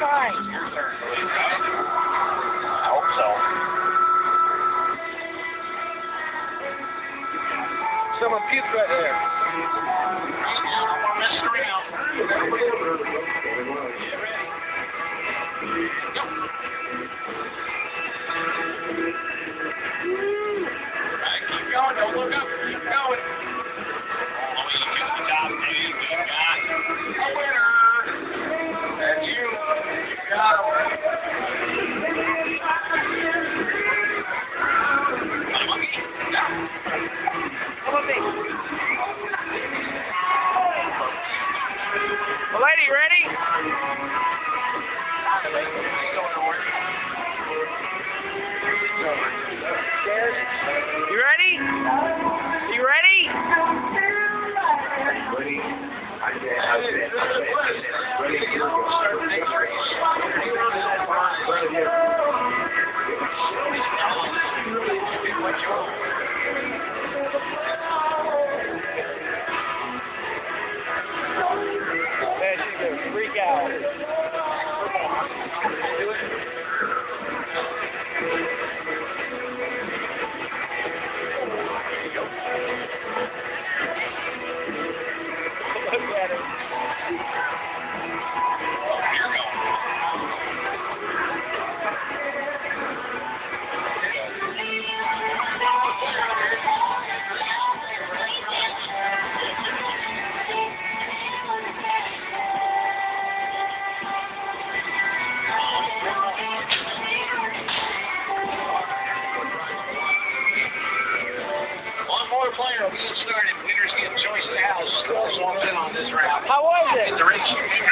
Fine. I hope so. Someone puked right there. I'm messing around. Keep going, don't look up, keep going. Good job, Dave. We got a winner. That's you. You got a winner. Lady, ready? You ready? You ready? Man, she's gonna freak out. Look at her. One more player will get started. Winners get choice now. Scores off in on this round. How was it? The race.